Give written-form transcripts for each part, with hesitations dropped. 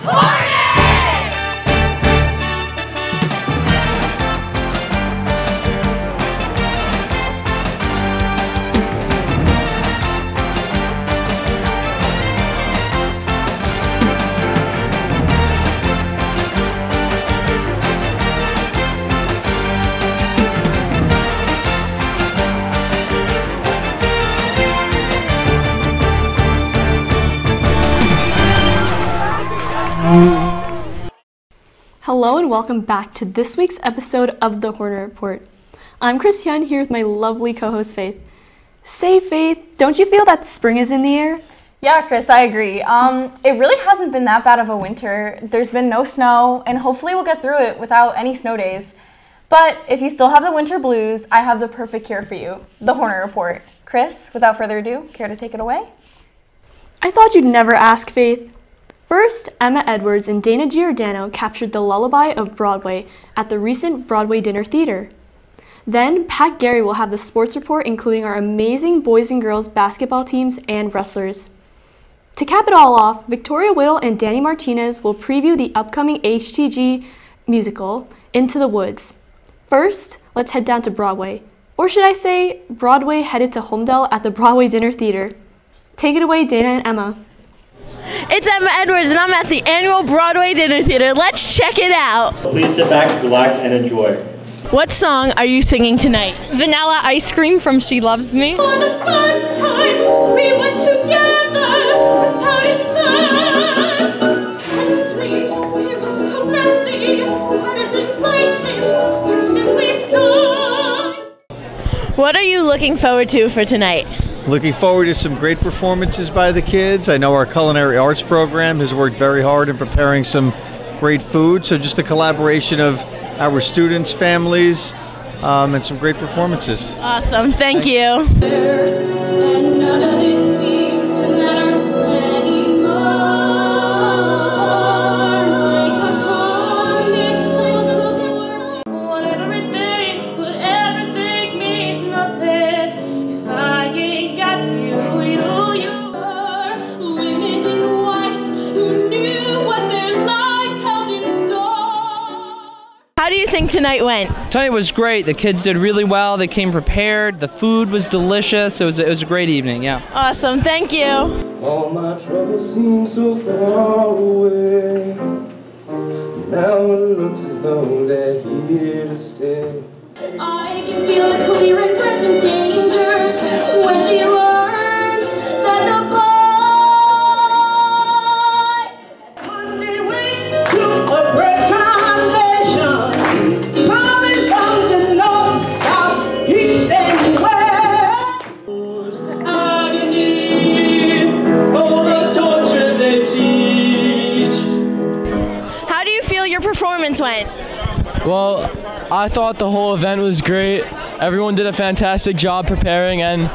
Hornet! Hello and welcome back to this week's episode of the Hornet Report. I'm Kris Hyun here with my lovely co-host Faith. Say Faith, don't you feel that spring is in the air? Yeah, Kris, I agree. It really hasn't been that bad of a winter. There's been no snow, and hopefully we'll get through it without any snow days. But if you still have the winter blues, I have the perfect cure for you, the Hornet Report. Kris, without further ado, care to take it away? I thought you'd never ask, Faith. First, Emma Edwards and Dana Giordano captured the lullaby of Broadway at the recent Broadway Dinner Theater. Then, Garry will have the sports report including our amazing boys and girls basketball teams and wrestlers. To cap it all off, Victoria Whittle and Dani Martinez will preview the upcoming HTG musical, Into the Woods. First, let's head down to Broadway. Or should I say, Broadway headed to Holmdel at the Broadway Dinner Theater. Take it away, Dana and Emma. It's Emma Edwards and I'm at the annual Broadway Dinner Theater. Let's check it out. Please sit back, relax, and enjoy. What song are you singing tonight? Vanilla Ice Cream from She Loves Me. For the first time, we were together without a start. Friendly, we were so friendly. Partizans like him would simply start. What are you looking forward to for tonight? Looking forward to some great performances by the kids. I know our culinary arts program has worked very hard in preparing some great food. So just a collaboration of our students, families, and some great performances. Awesome, thank you. And none of it seems to matter anymore. Like a convict, want everything, but everything means nothing if I ain't got you, you are. Women in white who knew what their lives held in store. How do you think tonight went? Tonight was great. The kids did really well. They came prepared. The food was delicious. It was a great evening, yeah. Awesome, thank you. All my troubles seem so far away. Now it looks as though they're here to stay. I can feel the clear and present dangers when she learns that the boy On the way to a great combination, coming from the north, south, east, and west. Agony, all the torture they teach. How do you feel your performance went? Well, I thought the whole event was great. Everyone did a fantastic job preparing, and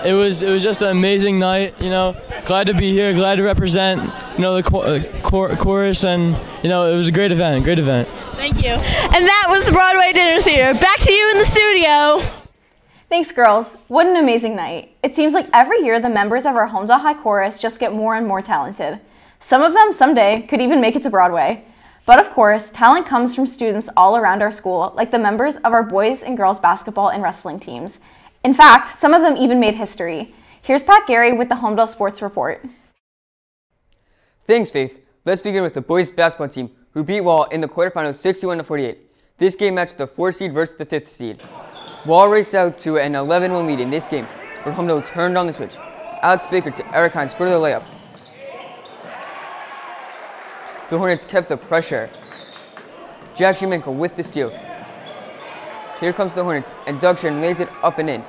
it was just an amazing night. You know, glad to be here, glad to represent, you know, the chorus, and you know, it was a great event, great event. Thank you. And that was the Broadway Dinner Theater. Back to you in the studio. Thanks, girls. What an amazing night. It seems like every year the members of our Holmdel High Chorus just get more and more talented. Some of them someday could even make it to Broadway. But of course, talent comes from students all around our school, like the members of our boys and girls basketball and wrestling teams. In fact, some of them even made history. Here's Garry with the Holmdel Sports Report. Thanks, Faith. Let's begin with the boys basketball team, who beat Wall in the quarterfinals 61-48. This game matched the 4th seed versus the 5th seed. Wall raced out to an 11-1 lead in this game, where Holmdel turned on the switch. Alex Baker to Eric Hines for the layup. The Hornets kept the pressure. Jack Shumenko with the steal. Here comes the Hornets, and Doug Sharon lays it up and in.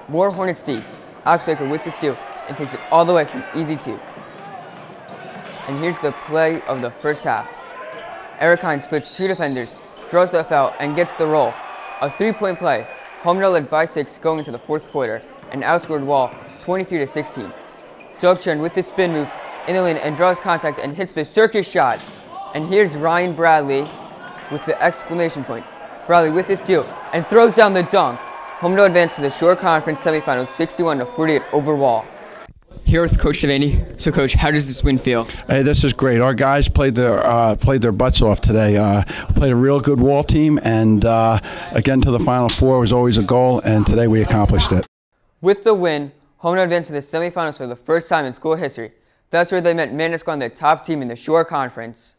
More Hornets deep. Alex Baker with the steal and takes it all the way from easy two. And here's the play of the first half. Eric Hines splits two defenders, draws the foul, and gets the roll. A three-point play. Holmdel led by 6 going into the 4th quarter and outscored Wall 23-16. Doug Sharon with the spin move in the lane and draws contact and hits the circus shot. And here's Ryan Bradley with the exclamation point. Bradley with the steal and throws down the dunk. Holmdel advanced to the Shore Conference semifinals 61-48 over Wall. here with Coach Devaney. So, Coach, how does this win feel? Hey, this is great. Our guys played their butts off today. Played a real good wall team, and again to the Final Four was always a goal, and today we accomplished it. With the win, Holmdel advanced to the semifinals for the first time in school history. That's where they met Manasquan, the top team in the Shore Conference.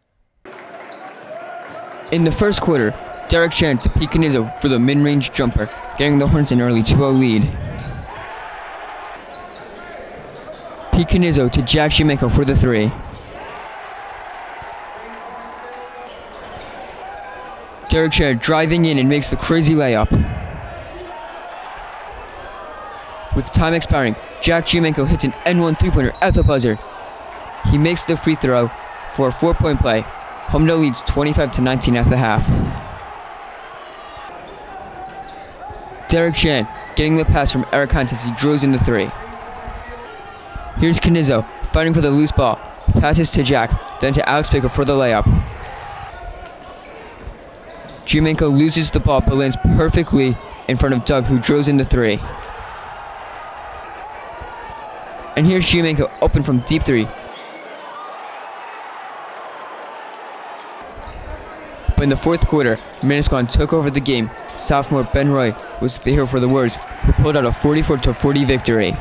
In the first quarter, Derek Chan to Pete Canizzo for the mid-range jumper, getting the Hornets an early 2-0 lead. Pete Canizzo to Jack Giamenko for the 3. Derek Chan driving in and makes the crazy layup. With time expiring, Jack Giamenko hits an N1 3-pointer at the buzzer. He makes the free throw for a 4-point play. Holmdel leads 25-19 at the half. Derek Chan getting the pass from Eric Hunt as he drills in the 3. Here's Canizzo fighting for the loose ball. Passes to Jack, then to Alex Baker for the layup. Giamenko loses the ball but lands perfectly in front of Doug, who drills in the 3. And here's Giamenko open from deep 3. But in the fourth quarter, Manasquan took over the game. Sophomore Ben Roy was the hero for the Warriors, who pulled out a 44-40 victory.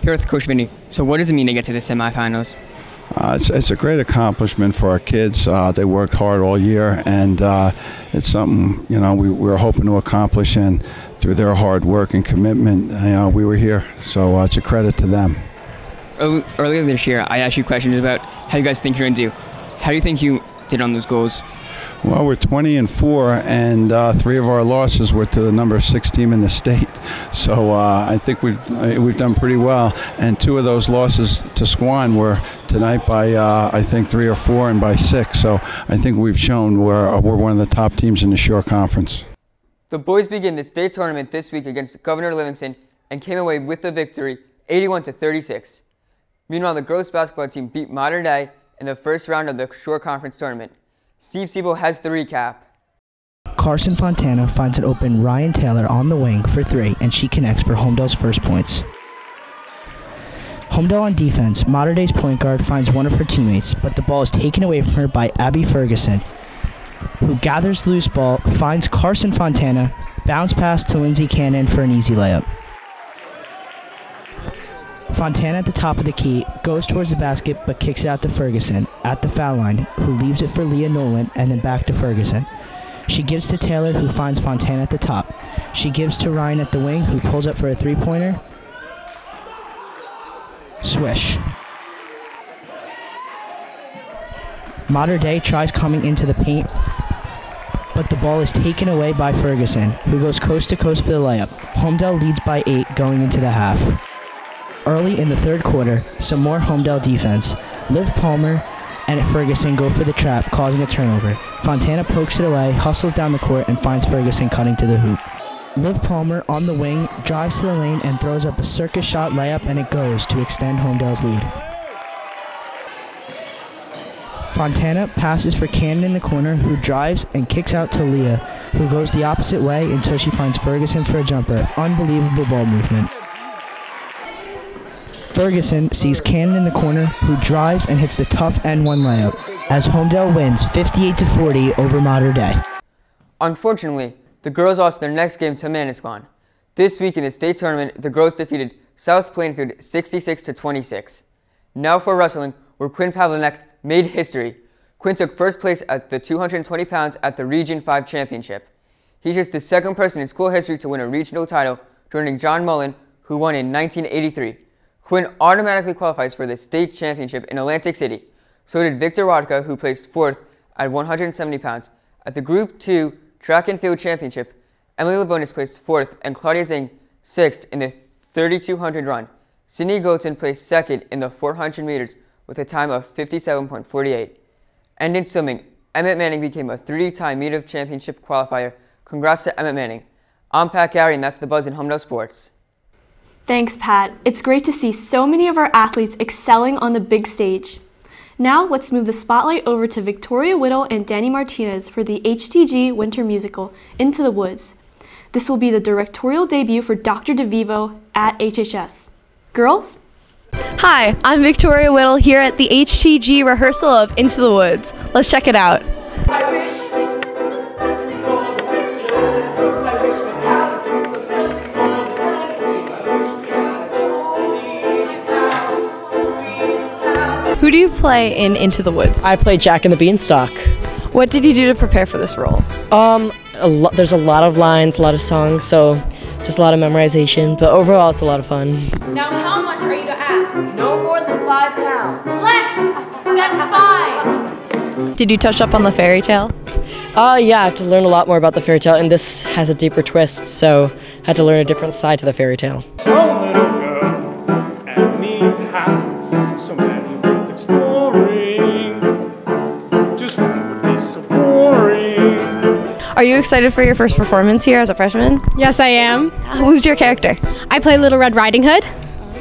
Here with Coach Vinny. So what does it mean to get to the semifinals? It's a great accomplishment for our kids. They worked hard all year, and it's something we were hoping to accomplish. And through their hard work and commitment, we were here. So it's a credit to them. Earlier this year, I asked you questions about how you guys think you're going to do. How do you think you did on those goals? Well, we're 20-4, and 3 of our losses were to the number 6 team in the state. So I think we've done pretty well. And 2 of those losses to Squan were tonight by I think 3 or 4 and by 6. So I think we've shown we're one of the top teams in the Shore Conference. The boys begin the state tournament this week against Governor Livingston and came away with the victory, 81-36. Meanwhile, the girls basketball team beat Modern Day in the first round of the Shore Conference tournament. Steve Siebel has the recap. Carson Fontana finds an open Ryan Taylor on the wing for 3, and she connects for Holmdel's first points. Holmdel on defense, Modern Day's point guard finds one of her teammates, but the ball is taken away from her by Abby Ferguson, who gathers the loose ball, finds Carson Fontana, bounce pass to Lindsay Cannon for an easy layup. Fontana at the top of the key goes towards the basket but kicks it out to Ferguson at the foul line, who leaves it for Leah Nolan and then back to Ferguson. She gives to Taylor, who finds Fontana at the top. She gives to Ryan at the wing, who pulls up for a 3-pointer. Swish. Modern Day tries coming into the paint, but the ball is taken away by Ferguson, who goes coast to coast for the layup. Holmdel leads by 8 going into the half. Early in the third quarter, some more Holmdel defense. Liv Palmer and Ferguson go for the trap, causing a turnover. Fontana pokes it away, hustles down the court, and finds Ferguson cutting to the hoop. Liv Palmer on the wing drives to the lane and throws up a circus shot layup, and it goes to extend Holmdel's lead. Fontana passes for Cannon in the corner, who drives and kicks out to Leah, who goes the opposite way until she finds Ferguson for a jumper. Unbelievable ball movement. Ferguson sees Cannon in the corner, who drives and hits the tough N1 layup, as Holmdel wins 58-40 over Modern Day. Unfortunately, the girls lost their next game to Manasquan. This week in the state tournament, the girls defeated South Plainfield 66-26. Now for wrestling, where Quinn Pavlinek made history. Quinn took first place at the 220 pounds at the Region 5 Championship. He's just the second person in school history to win a regional title, joining John Mullen, who won in 1983. Quinn automatically qualifies for the state championship in Atlantic City. So did Victor Wadka, who placed 4th at 170 pounds. At the Group 2 Track and Field Championship, Emily Lavonis placed 4th and Claudia Zing 6th in the 3200 run. Sydney Golton placed 2nd in the 400 meters with a time of 57.48. And in swimming, Emmett Manning became a 3-time meet of championship qualifier. Congrats to Emmett Manning. I'm Pat Garry, and that's the buzz in Holmdel Sports. Thanks, Pat. It's great to see so many of our athletes excelling on the big stage. Now let's move the spotlight over to Victoria Whittle and Dani Martinez for the HTG Winter Musical, Into the Woods. This will be the directorial debut for Dr. DeVivo at HHS. Girls? Hi, I'm Victoria Whittle here at the HTG rehearsal of Into the Woods. Let's check it out. Who do you play in Into the Woods? I play Jack and the Beanstalk. What did you do to prepare for this role? There's a lot of lines, a lot of songs, so just a lot of memorization, but overall it's a lot of fun. Now how much are you to ask? No more than 5 pounds. Less than 5. Did you touch up on the fairy tale? Yeah, I have to learn a lot more about the fairy tale, and this has a deeper twist, so I had to learn a different side to the fairy tale. So little girl, and me half, so many world exploring, just one would be so boring. Are you excited for your first performance here as a freshman? Yes, I am. Who's your character? I play Little Red Riding Hood.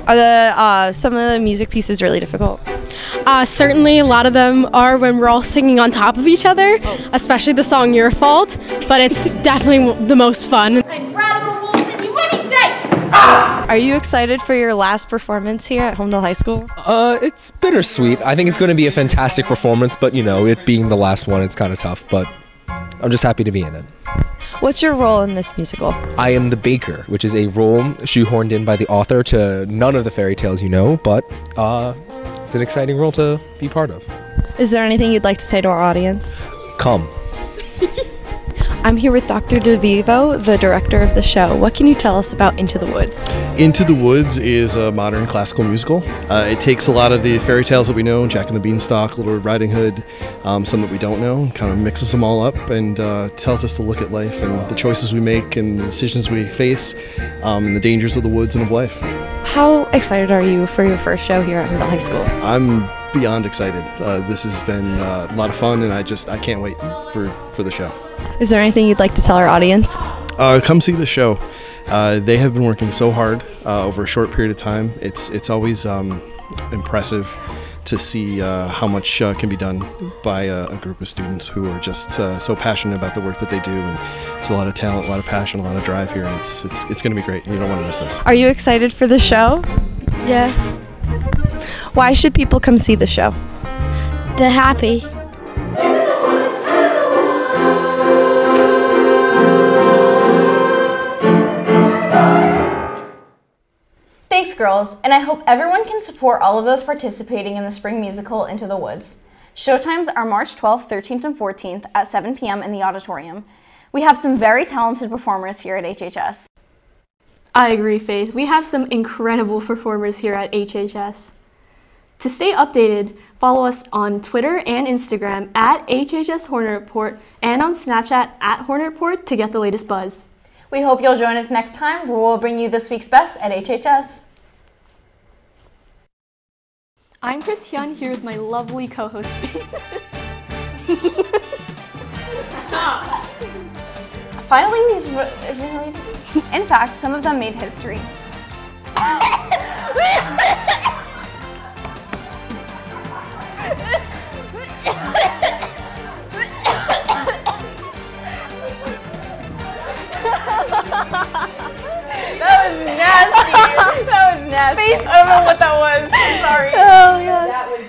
Are some of the music pieces really difficult? Certainly, a lot of them are when we're all singing on top of each other, especially the song Your Fault, but it's definitely the most fun. I'd rather remove than you any day. Are you excited for your last performance here at Holmdel High School? It's bittersweet. I think it's going to be a fantastic performance, but you know, it being the last one, it's kind of tough, but I'm just happy to be in it. What's your role in this musical? I am the baker, which is a role shoehorned in by the author to none of the fairy tales you know, but it's an exciting role to be part of. Is there anything you'd like to say to our audience? Come. I'm here with Dr. DeVivo, the director of the show. What can you tell us about Into the Woods? Into the Woods is a modern classical musical. It takes a lot of the fairy tales that we know, Jack and the Beanstalk, Little Red Riding Hood, some that we don't know, and kind of mixes them all up and tells us to look at life and the choices we make and the decisions we face and the dangers of the woods and of life. How excited are you for your first show here at Holmdel High School? I'm beyond excited. This has been a lot of fun, and I can't wait for the show. Is there anything you'd like to tell our audience? Come see the show. They have been working so hard over a short period of time. It's always impressive to see how much can be done by a group of students who are just so passionate about the work that they do. And it's a lot of talent, a lot of passion, a lot of drive here, and it's going to be great. You don't want to miss this. Are you excited for the show? Yes. Why should people come see the show? They're happy. Thanks, girls, and I hope everyone can support all of those participating in the spring musical Into the Woods. Showtimes are March 12th, 13th, and 14th at 7 p.m. in the auditorium. We have some very talented performers here at HHS. I agree, Faith. We have some incredible performers here at HHS. To stay updated, follow us on Twitter and Instagram at HHS Hornet Report and on Snapchat at Hornet Report to get the latest buzz. We hope you'll join us next time where we'll bring you this week's best at HHS. I'm Kris Hyun here with my lovely co-host. Stop! Finally, in fact, some of them made history. That was nasty. That was nasty. I don't know what that was. I'm sorry. Oh, God. That was